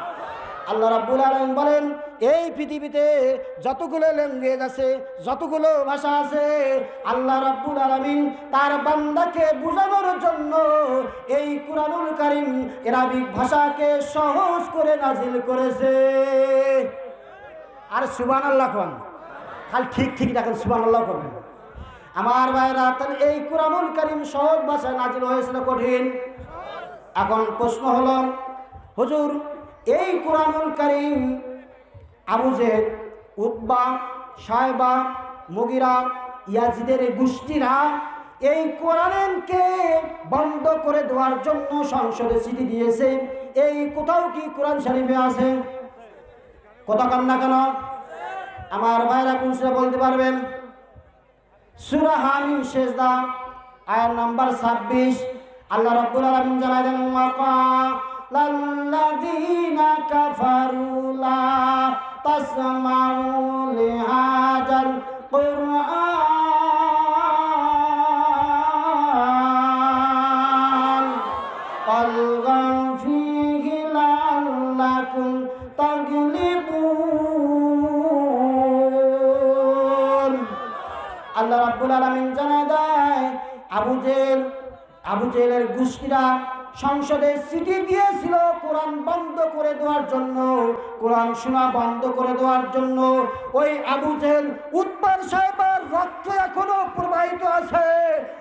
আল্লাহ রাব্বুল আলামিন বলেন, এই পৃথিবীতে যতগুলো ল্যাঙ্গুয়েজ আছে, যতগুলো ভাষা আছে, আল্লাহ রাব্বুল আলামিন তার বান্দাকে বোঝানোর জন্য এই কুরআনুল কারীম আরবিক ভাষাকে সহজ করে নাজিল করেছে। আর সুবহানাল্লাহ কোন? খালি ঠিক ঠিক দেখেন, সুবহানাল্লাহ করবেন। আমার ভাইরা, তাহলে এই কুরআনুল কারীম সহজ ভাষায় নাজিল হয়েছিল কঠিন? এখন প্রশ্ন হলো, হুজুর এই কুরআনুল কারীম আবু জেহেল, উতবা, শায়বা, মুগিরা, ইয়াজিদের গোষ্ঠীরা এই কোরআনকে বন্ধ করে দেওয়ার জন্য সংসদে চিঠি দিয়েছে। এই কোথাও কি কোরআন শরীফে আছে? কথা কন না কেন? আমার ভাইরা কোন সূরা বলতে পারবেন? সূরা হামিম সেজদা আয়াত নাম্বার 26। আল্লাহ রাব্বুল আলামিন জানালেন, লাল্লাযীনা কাফারু লা তাসমাউ লিহাযাল কুরআন ওয়ালগাউ ফীহি লাল্লাকুম তাগলিবুন। আল্লাহ রাব্বুল আলামিন জানায় দেয়, আবু জেহেলের গোষ্ঠীরা সংসদে চিঠি দিয়েছিল কোরআন বন্ধ করে দেওয়ার জন্য, কোরআন শোনা বন্ধ করে দেওয়ার জন্য। ওই আবু জেহেল, উতবার সাহেবের রক্ত এখনো প্রবাহিত আছে।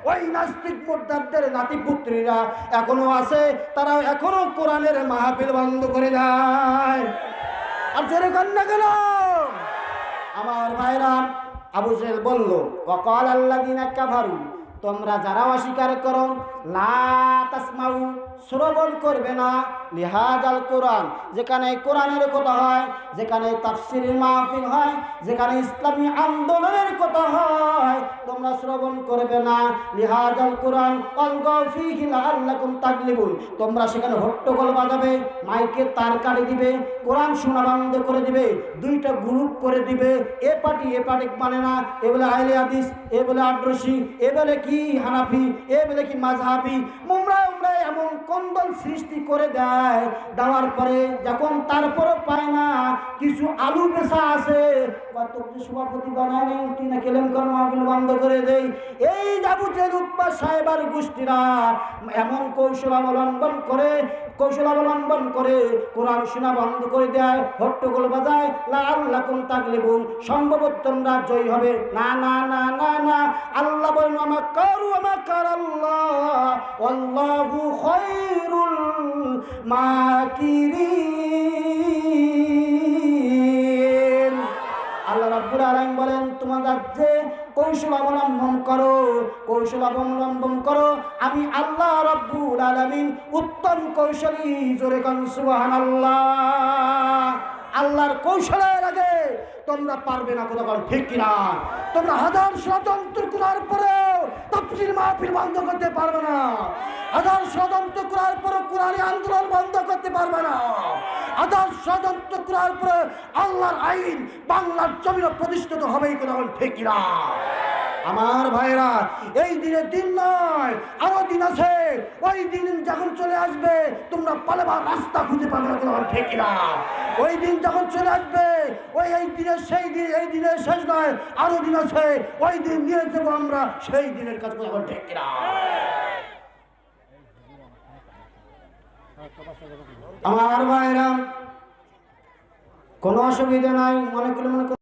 ওই নাস্তিক মুরতাদদের নাতিপুত্রীরা এখনো আছে, তারা এখনো কোরআনের মাহফিল বন্ধ করে দেয়। আর জোরে কান না কেন? আমার ভাইরা, আবু জেহেল বলল, ওয়াকাল আল্লাযীনা কাফারু, তোমরা যারা অস্বীকার করো, লা তাসমাউ, শ্রবণ করবে না, লিহাযাল কোরআন, যেখানে কোরআনের কথা হয়, যেখানে তাফসীরের মাহফিল হয়, যেখানে ইসলামী আন্দোলনের কথা হয়, তোমরা শ্রবণ করবে না। লিহাযাল কোরআন ওয়ালগাউ ফীহি লাআল্লাকুম তাগলিবুন, তোমরা সেখানে হট্টগোল বাজাবে, মাইকের তার কাটি দিবে, কোরআন শোনা বন্ধ করে দিবে, দুইটা গ্রুপ করে দিবে, এ পার্টি মানে না, এ বলে আহলে হাদিস, এ বলে আদ্রসি, এ বলে কি হানাফি, এ বলে কি মাযহাবি। উমরা এমন কন্দল সৃষ্টি করে দেয়, দেওয়ার পরে যখন তারপরও পায় না, কিছু আলু বেচা আছে, কত সভাপতি বানায় নেই, তুই না কেলেম কর, মাহফিল বন্ধ করে দেই। এই আবু জেহেল, উতবা সাহেবের গোষ্ঠীরা এমন কৌশল অবলম্বন করে কোরআন শোনা বন্ধ করে দেয়, হট্টগোল বাজায়, লাআল্লাকুম তাগলিবুন, সম্ভবত তোমরা জয়ী হবে। না না না না না, আল্লাহ বলেন, ওয়ামাকারু ওয়ামাকারাল্লাহ ওয়াল্লাহু খায়রুল মাকিরিন। আল্লাহ রাব্বুল আলামিন বলেন, তোমরা যে কৌশল অবলম্বন করো, আমি আল্লাহ রাব্বুল আলামিন উত্তম কৌশলী। জোরে কান সুবহানাল্লাহ। আল্লাহর কৌশলের আগে তোমরা পারবে না, কথা বল ঠিক কিনা? তোমরা হাজার ষড়যন্ত্র করার পরেও তাফসীর মাহফিল বন্ধ করতে পারবে না, হাজার ষড়যন্ত্র করার পরে কোরআনী আন্দোলন বন্ধ করতে পারবে না, হাজার ষড়যন্ত্র করার পরে আল্লাহর আইন বাংলার জমিনে প্রতিষ্ঠিত হবেই, কথা বল ঠিক কিনা? আমার ভাইরা, এই দিনের দিন নয়, আরো দিন আছে। ওই দিন যখন চলে আসবে তোমরা পালাবার রাস্তা খুঁজে পাবে না, তোমার ঠিক না? ওই দিন যখন চলে আসবে, এই দিনের সেই দিন, এই দিনের শেষ নয়, আরো দিন আছে, ওই দিন নিয়ে যাবো আমরা সেই দিনের কাছে, তোমার ঠিক না? আমার ভাইরা, কোনো অসুবিধা নাই, মনে করলে